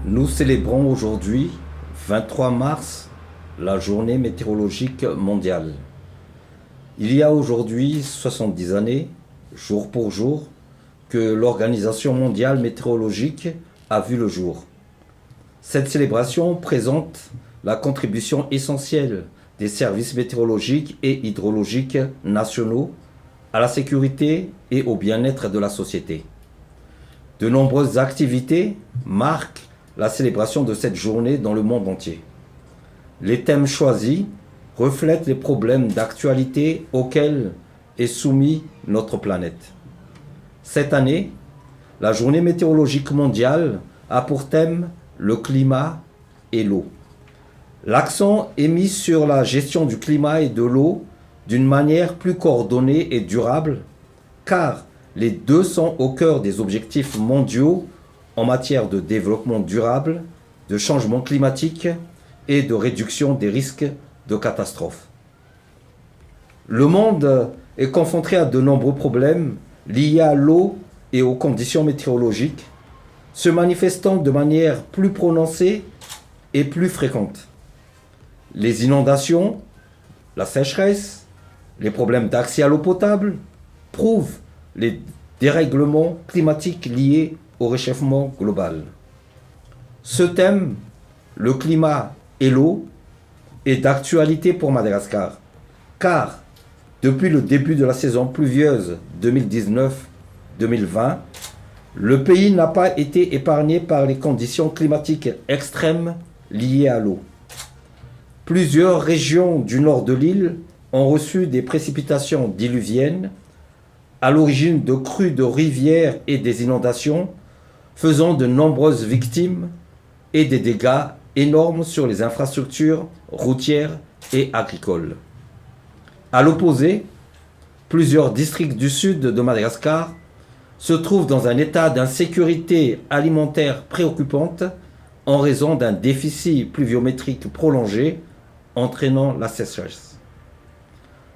Nous célébrons aujourd'hui, 23 mars, la journée météorologique mondiale. Il y a aujourd'hui 70 années, jour pour jour, que l'Organisation mondiale météorologique a vu le jour. Cette célébration présente la contribution essentielle des services météorologiques et hydrologiques nationaux à la sécurité et au bien-être de la société. De nombreuses activités marquent la célébration de cette journée dans le monde entier. Les thèmes choisis reflètent les problèmes d'actualité auxquels est soumise notre planète. Cette année, la journée météorologique mondiale a pour thème le climat et l'eau. L'accent est mis sur la gestion du climat et de l'eau d'une manière plus coordonnée et durable, car les deux sont au cœur des objectifs mondiaux en matière de développement durable, de changement climatique et de réduction des risques de catastrophes. Le monde est confronté à de nombreux problèmes liés à l'eau et aux conditions météorologiques, se manifestant de manière plus prononcée et plus fréquente. Les inondations, la sécheresse, les problèmes d'accès à l'eau potable prouvent les dérèglements climatiques liés au réchauffement global. Ce thème, le climat et l'eau, est d'actualité pour Madagascar, car depuis le début de la saison pluvieuse 2019-2020, le pays n'a pas été épargné par les conditions climatiques extrêmes liées à l'eau. Plusieurs régions du nord de l'île ont reçu des précipitations diluviennes, à l'origine de crues de rivières et des inondations, faisant de nombreuses victimes et des dégâts énormes sur les infrastructures routières et agricoles. À l'opposé, plusieurs districts du sud de Madagascar se trouvent dans un état d'insécurité alimentaire préoccupante en raison d'un déficit pluviométrique prolongé entraînant la sécheresse.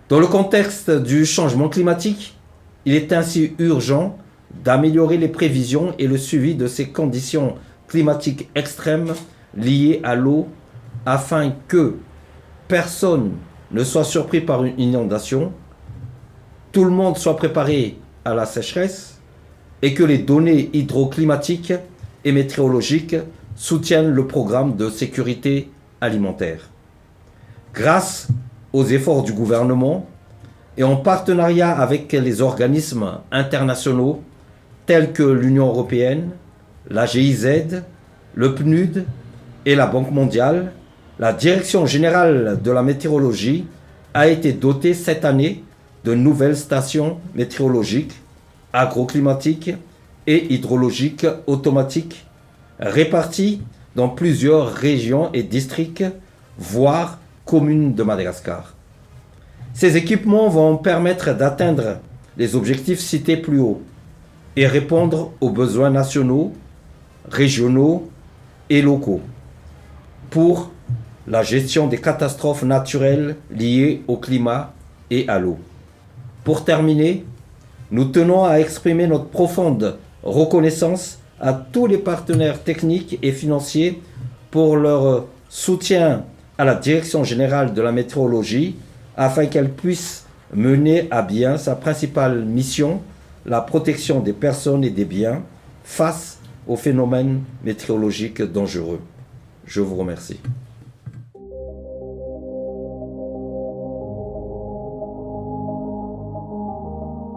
Dans le contexte du changement climatique, il est ainsi urgent d'améliorer les prévisions et le suivi de ces conditions climatiques extrêmes liées à l'eau afin que personne ne soit surpris par une inondation, tout le monde soit préparé à la sécheresse et que les données hydroclimatiques et météorologiques soutiennent le programme de sécurité alimentaire. Grâce aux efforts du gouvernement et en partenariat avec les organismes internationaux tels que l'Union européenne, la GIZ, le PNUD et la Banque mondiale, la Direction générale de la météorologie a été dotée cette année de nouvelles stations météorologiques, agroclimatiques et hydrologiques automatiques réparties dans plusieurs régions et districts, voire communes de Madagascar. Ces équipements vont permettre d'atteindre les objectifs cités plus haut et répondre aux besoins nationaux, régionaux et locaux pour la gestion des catastrophes naturelles liées au climat et à l'eau. Pour terminer, nous tenons à exprimer notre profonde reconnaissance à tous les partenaires techniques et financiers pour leur soutien à la Direction générale de la météorologie afin qu'elle puisse mener à bien sa principale mission, la protection des personnes et des biens face aux phénomènes météorologiques dangereux. Je vous remercie.